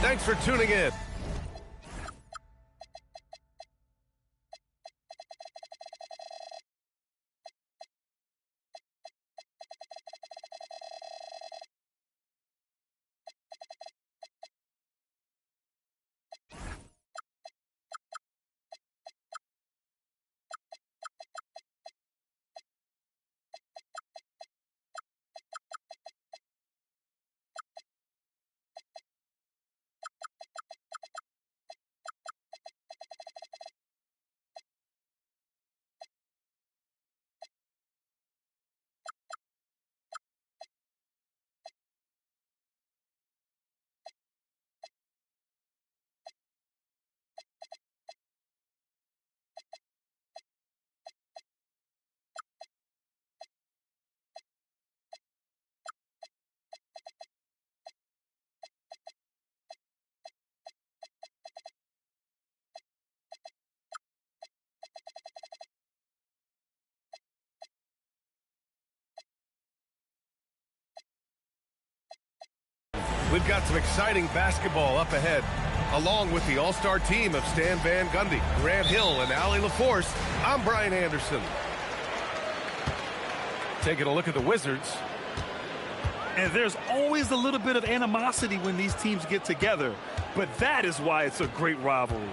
Thanks for tuning in. We've got some exciting basketball up ahead. Along with the all-star team of Stan Van Gundy, Grant Hill, and Allie LaForce, I'm Brian Anderson. Taking a look at the Wizards. And there's always a little bit of animosity when these teams get together. But that is why it's a great rivalry.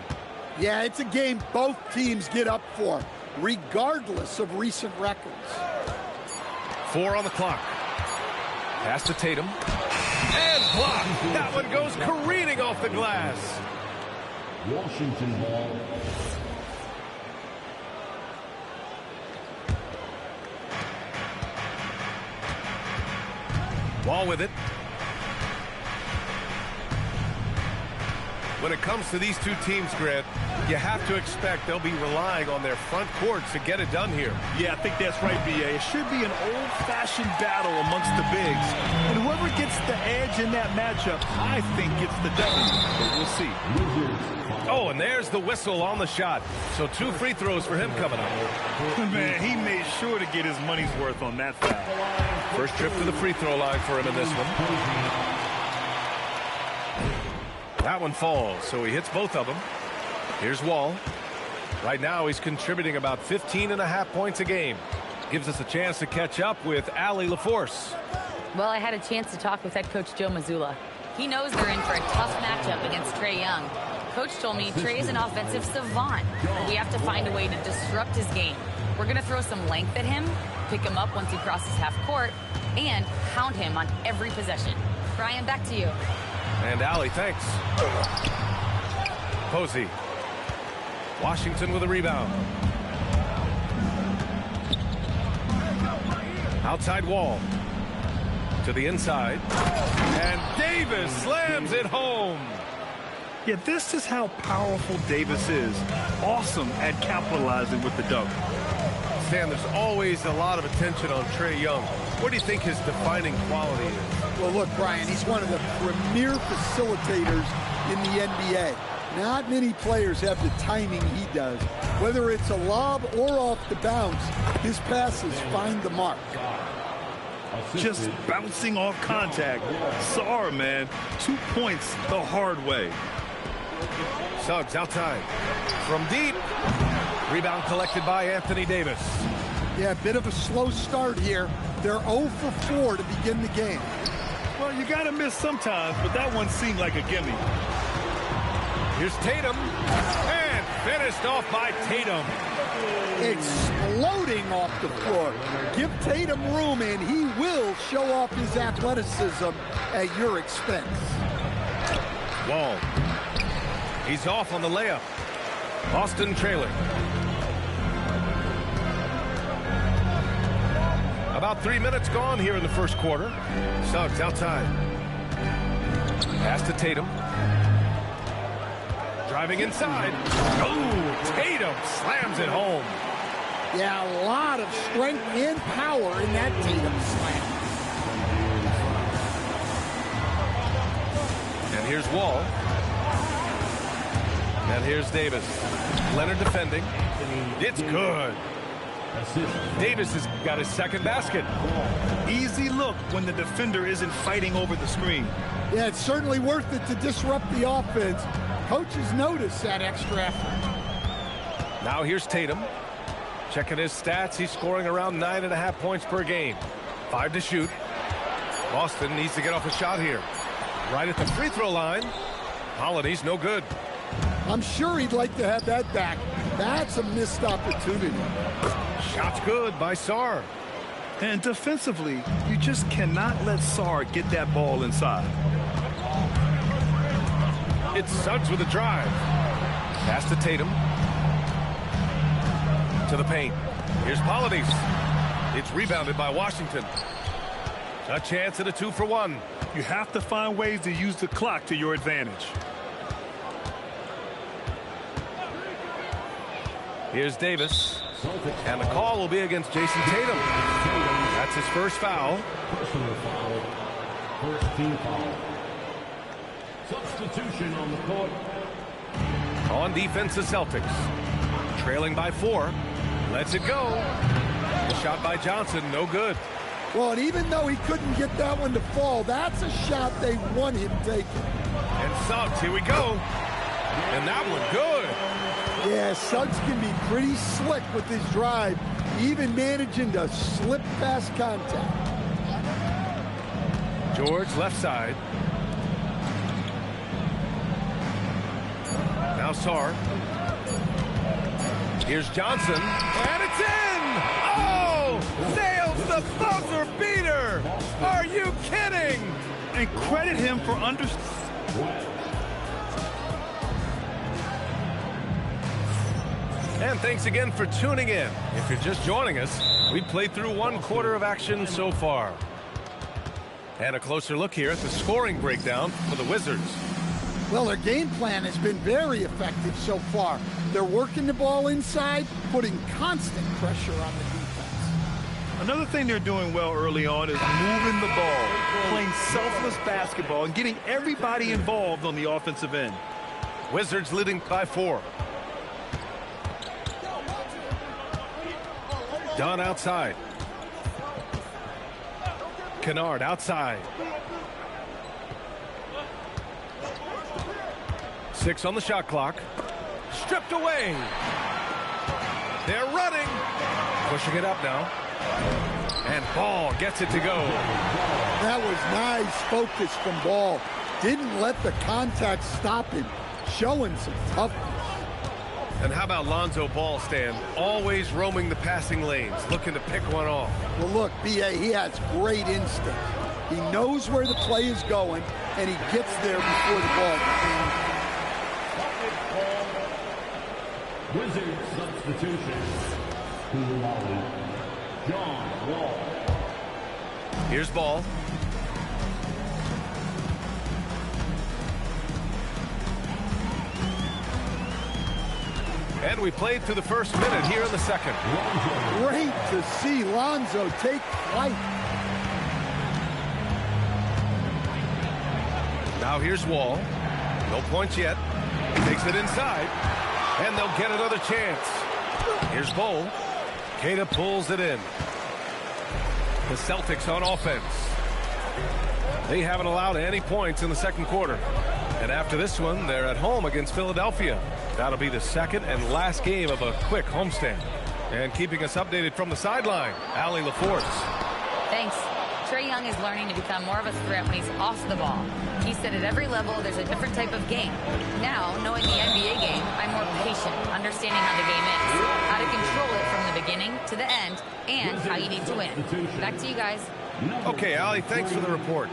Yeah, it's a game both teams get up for, regardless of recent records. 4 on the clock. Pass to Tatum. And blocked. That one goes careening off the glass. Washington ball. Wall with it. When it comes to these two teams, Grant, you have to expect they'll be relying on their front court to get it done here. Yeah, I think that's right, B.A. It should be an old-fashioned battle amongst the bigs. And whoever gets the edge in that matchup, I think gets the W. But we'll see. Oh, and there's the whistle on the shot. So 2 free throws for him coming up. Man, he made sure to get his money's worth on that foul. First trip to the free throw line for him in this one. That one falls, so he hits both of them. Here's Wall. Right now, he's contributing about 15.5 points a game. Gives us a chance to catch up with Allie LaForce. Well, I had a chance to talk with head coach Joe Mazzulla. He knows they're in for a tough matchup against Trae Young. Coach told me Trae is an offensive savant, and we have to find a way to disrupt his game. We're going to throw some length at him, pick him up once he crosses half court, and hound him on every possession. Brian, back to you. And Allie, thanks. Posey. Washington with a rebound. Outside Wall. To the inside. And Davis slams it home. Yeah, this is how powerful Davis is. Awesome at capitalizing with the dunk. Stan, there's always a lot of attention on Trae Young. What do you think his defining quality is? Well, look, Brian, he's one of the premier facilitators in the NBA. Not many players have the timing he does. Whether it's a lob or off the bounce, his passes find the mark. Just bouncing off contact. Sorry, man. 2 points the hard way. Suggs outside. From deep. Rebound collected by Anthony Davis. Yeah, a bit of a slow start here. They're 0 for 4 to begin the game. Well, you got to miss sometimes, but that one seemed like a gimme. Here's Tatum. And finished off by Tatum. Exploding off the floor. Give Tatum room, and he will show off his athleticism at your expense. Wall. He's off on the layup. Boston trailing. About 3 minutes gone here in the first quarter. Suggs outside. Pass to Tatum. Driving inside. Oh, Tatum slams it home. Yeah, a lot of strength and power in that Tatum slam. And here's Wall. And here's Davis. Leonard defending. It's good. Davis has got his second basket. Easy look when the defender isn't fighting over the screen. Yeah, it's certainly worth it to disrupt the offense. Coaches notice that extra effort. Now here's Tatum. Checking his stats, he's scoring around 9.5 points per game. 5 to shoot. Boston needs to get off a shot here. Right at the free throw line. Holiday's no good. I'm sure he'd like to have that back. That's a missed opportunity. Shot's good by Sarr. And defensively, you just cannot let Sarr get that ball inside. It's Suggs with a drive. Pass to Tatum. To the paint. Here's Polides. It's rebounded by Washington. A chance at a 2-for-1. You have to find ways to use the clock to your advantage. Here's Davis. And the call will be against Jason Tatum. That's his first foul. Personal foul. First team foul. Substitution on the court. On defense, the Celtics. Trailing by 4. Lets it go. The shot by Johnson, no good. Well, and even though he couldn't get that one to fall, that's a shot they want him taking. And Suggs, here we go. And that one, good. Yeah, Suggs can be pretty slick with his drive, even managing to slip past contact. George, left side. Now Sarr. Here's Johnson. And it's in! Oh! Nails the buzzer beater! Are you kidding? And credit him for And thanks again for tuning in. If you're just joining us, we've played through 1 quarter of action so far. And a closer look here at the scoring breakdown for the Wizards. Well, their game plan has been very effective so far. They're working the ball inside, putting constant pressure on the defense. Another thing they're doing well early on is moving the ball, playing selfless basketball, and getting everybody involved on the offensive end. Wizards leading by 4. Dunn outside. Kennard outside. 6 on the shot clock. Stripped away. They're running. Pushing it up now. And Ball gets it to go. That was nice focus from Ball. Didn't let the contact stop him. Showing some toughness. And how about Lonzo Ball, Stan? Always roaming the passing lanes, looking to pick one off. Well, look, B.A., he has great instinct. He knows where the play is going, and he gets there before the ball. Wizards substitution. John Wall. Here's Ball. And we played through the first minute here in the second. Great to see Lonzo take flight. Now here's Wall. No points yet. Takes it inside. And they'll get another chance. Here's Bol. Queta pulls it in. The Celtics on offense. They haven't allowed any points in the second quarter. And after this one, they're at home against Philadelphia. That'll be the second and last game of a quick homestand. And keeping us updated from the sideline, Allie LaForce. Thanks. Trae Young is learning to become more of a threat when he's off the ball. He said at every level there's a different type of game. Now, knowing the NBA game, I'm more patient, understanding how the game is, how to control it from the beginning to the end, and how you need to win. Back to you guys. Okay, Allie, thanks for the report.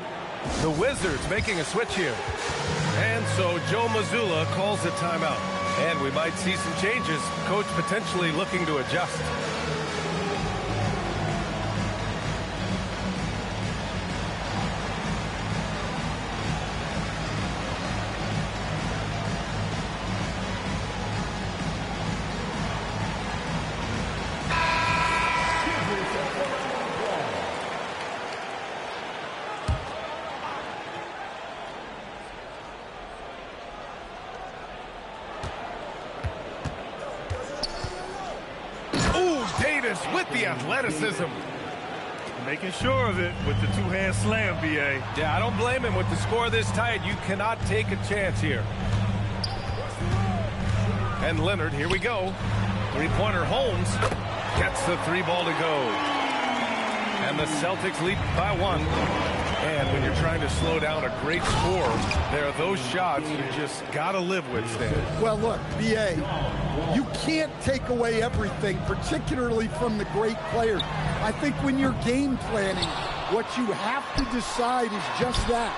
The Wizards making a switch here. And so Joe Mazzulla calls a timeout. And we might see some changes. Coach potentially looking to adjust. Davis with the athleticism. Making sure of it with the two-hand slam, B.A. Yeah, I don't blame him. With the score this tight, you cannot take a chance here. And Leonard, here we go. Three-pointer Holmes gets the three ball to go. And the Celtics lead by 1. And when you're trying to slow down a great score, there are those shots you just got to live with, Stan. Well, look, B.A., you can't take away everything, particularly from the great players. I think when you're game planning, what you have to decide is just that.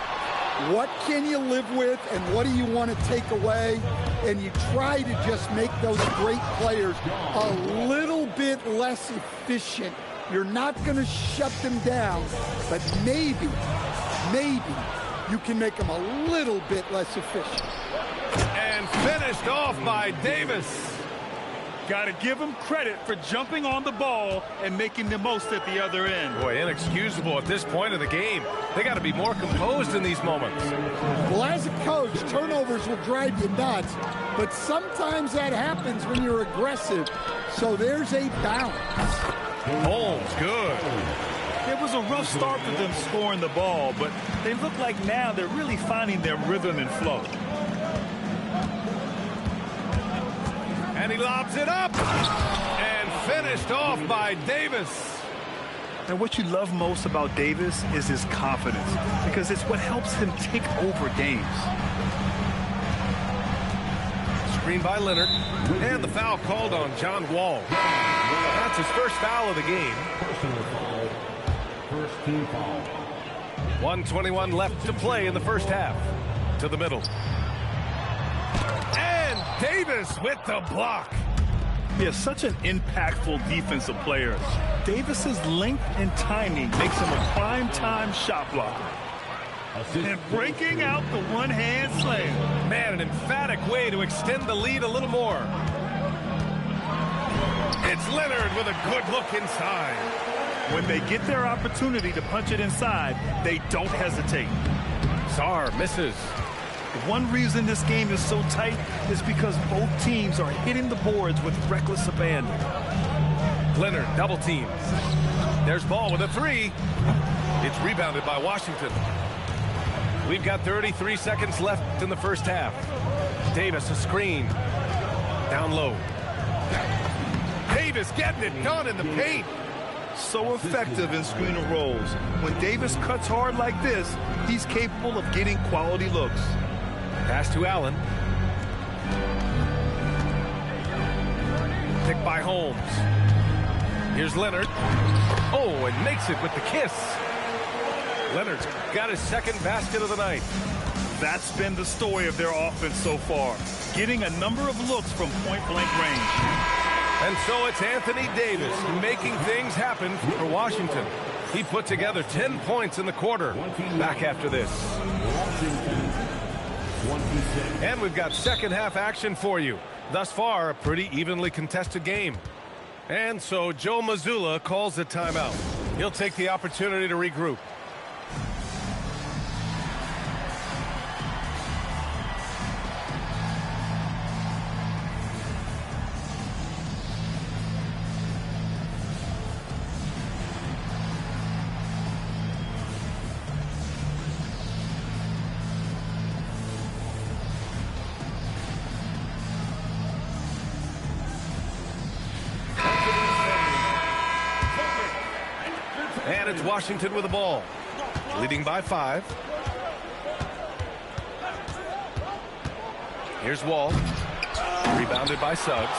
What can you live with and what do you want to take away? And you try to just make those great players a little bit less efficient. You're not going to shut them down, but maybe you can make them a little bit less efficient. And finished off by Davis. Got to give him credit for jumping on the ball and making the most at the other end. Boy, inexcusable at this point of the game. They got to be more composed in these moments. Well, as a coach, turnovers will drive you nuts, but sometimes that happens when you're aggressive. So there's a balance. Holmes, good. It was a rough start for them scoring the ball, but they look like now they're really finding their rhythm and flow. And he lobs it up and finished off by Davis. And what you love most about Davis is his confidence, because it's what helps him take over games. Screen by Leonard. And the foul called on John Wall. That's his first foul of the game. Personal foul. First team foul. 1:21 left to play in the first half. To the middle. And Davis with the block. He is such an impactful defensive player. Davis's length and timing makes him a prime-time shot blocker. And breaking out the one-hand slam. Man, an emphatic way to extend the lead a little more. It's Leonard with a good look inside. When they get their opportunity to punch it inside, they don't hesitate. Sarr misses. One reason this game is so tight is because both teams are hitting the boards with reckless abandon. Leonard double teams. There's Ball with a three. It's rebounded by Washington. We've got 33 seconds left in the first half. Davis a screen. Down low. Davis getting it done in the paint. So effective in screen and rolls. When Davis cuts hard like this, he's capable of getting quality looks. Pass to Allen. Picked by Holmes. Here's Leonard. Oh, and makes it with the kiss. Leonard's got his second basket of the night. That's been the story of their offense so far, getting a number of looks from point-blank range. And so it's Anthony Davis making things happen for Washington. He put together 10 points in the quarter. Back after this. And we've got second half action for you. Thus far, a pretty evenly contested game. And so Joe Mazzulla calls a timeout. He'll take the opportunity to regroup. And it's Washington with the ball, leading by 5. Here's Wall, rebounded by Suggs.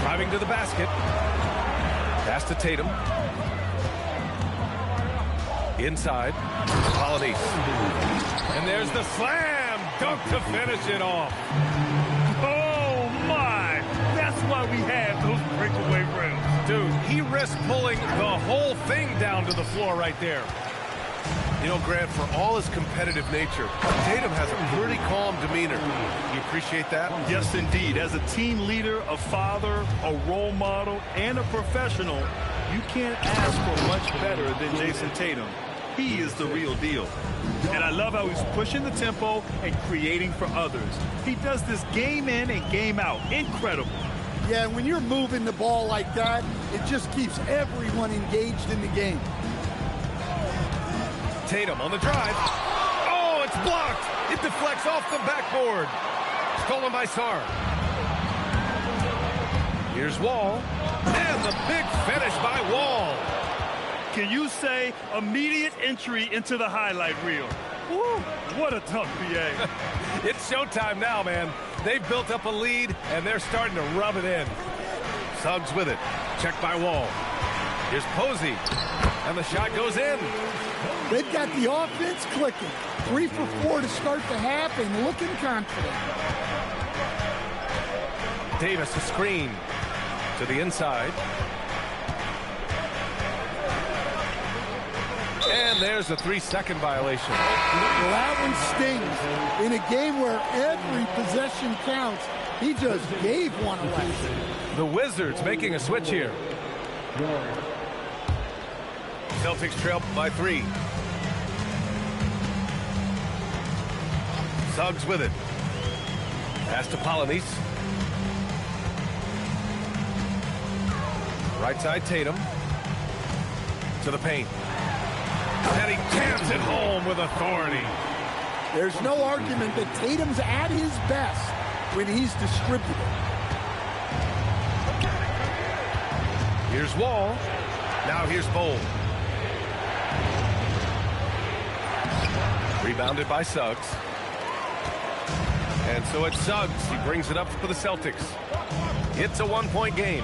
Driving to the basket. Pass to Tatum. Inside, Polynese. And there's the slam dunk to finish it off. Oh, my! That's why we have those breakaway rims. Dude, he risked pulling the whole thing down to the floor right there. You know, Grant, for all his competitive nature, Tatum has a pretty calm demeanor. You appreciate that? Yes, indeed. As a team leader, a father, a role model, and a professional, you can't ask for much better than Jason Tatum. He is the real deal. And I love how he's pushing the tempo and creating for others. He does this game in and game out. Incredible. Yeah, when you're moving the ball like that, it just keeps everyone engaged in the game. Tatum on the drive. Oh, it's blocked. It deflects off the backboard. Stolen by Sarr. Here's Wall. And the big finish by Wall. Can you say immediate entry into the highlight reel? Woo, what a tough BA. It's showtime now, man. They've built up a lead, and they're starting to rub it in. Suggs with it. Checked by Wall. Here's Posey. And the shot goes in. They've got the offense clicking. 3 for 4 to start the half and looking confident. Davis a screen to the inside. And there's a 3-second violation. Well, that one stings. In a game where every possession counts, he just gave one away. The Wizards making a switch here. Celtics trail by 3. Suggs with it. Pass to Polynice. Right side Tatum. To the paint. And he jams it home with authority. There's no argument that Tatum's at his best when he's distributed. Here's Wall. Now here's Bowl. Rebounded by Suggs. And so it's Suggs. He brings it up for the Celtics. It's a 1-point game.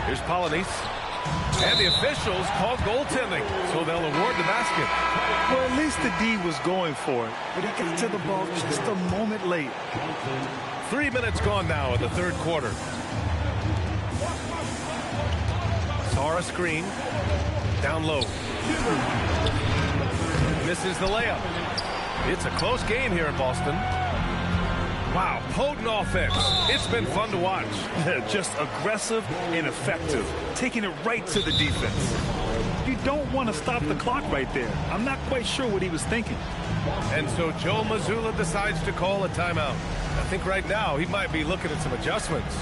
Here's Polynice. And the officials called goaltending, so they'll award the basket. Well, at least the D was going for it, but he got to the ball just a moment late. 3 minutes gone now in the third quarter. Sarr screen. Down low. Misses the layup. It's a close game here in Boston. Wow, potent offense. It's been fun to watch. Just aggressive and effective, taking it right to the defense. You don't want to stop the clock right there. I'm not quite sure what he was thinking. And so Joe Mazzulla decides to call a timeout. I think right now he might be looking at some adjustments.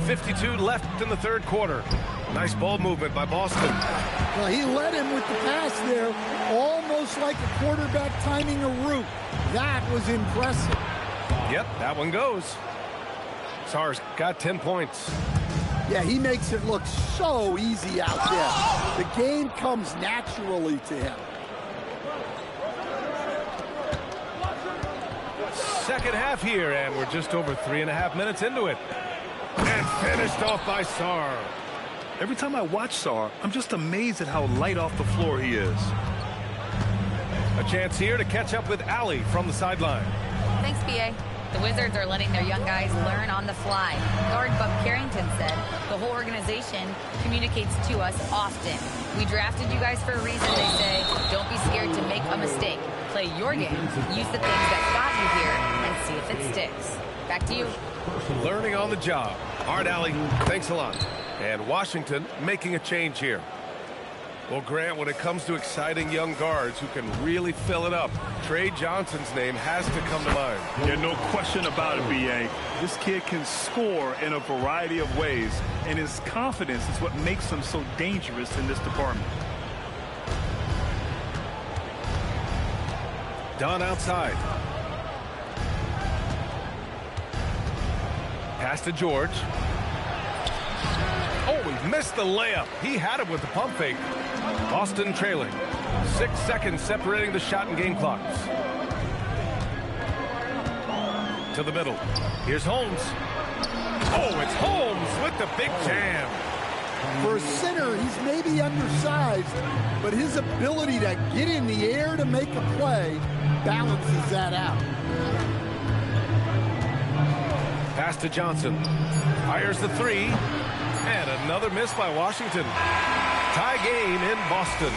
.52 left in the third quarter. Nice ball movement by Boston. Well, he led him with the pass there, almost like a quarterback timing a route. That was impressive. Yep, that one goes. Sarr's got 10 points. Yeah, he makes it look so easy out there. The game comes naturally to him. Second half here, and we're just over 3.5 minutes into it. And finished off by Sarr. Every time I watch Sarr, I'm just amazed at how light off the floor he is. A chance here to catch up with Allie from the sideline. Thanks, BA. The Wizards are letting their young guys learn on the fly. Guard Buck Carrington said, the whole organization communicates to us often. We drafted you guys for a reason, they say. Don't be scared to make a mistake. Play your game. Use the things that got you here and see if it sticks. Back to you. Learning on the job. All right, Allie, thanks a lot. And Washington making a change here. Well, Grant, when it comes to exciting young guards who can really fill it up, Trey Johnson's name has to come to mind. Yeah, no question about it, B.A. This kid can score in a variety of ways, and his confidence is what makes him so dangerous in this department. Dunn outside. Pass to George. Oh, he missed the layup. He had it with the pump fake. Boston trailing. 6 seconds separating the shot and game clocks. To the middle. Here's Holmes. Oh, it's Holmes with the big jam. For a center, he's maybe undersized, but his ability to get in the air to make a play balances that out. Pass to Johnson. Fires the three. And another miss by Washington. Tie game in Boston.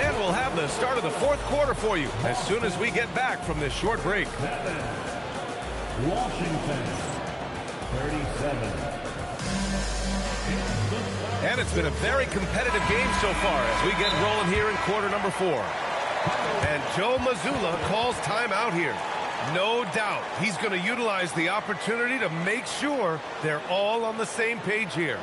And we'll have the start of the fourth quarter for you as soon as we get back from this short break. Washington, 37. And it's been a very competitive game so far as we get rolling here in quarter number 4. And Joe Mazzulla calls timeout here. No doubt he's going to utilize the opportunity to make sure they're all on the same page here.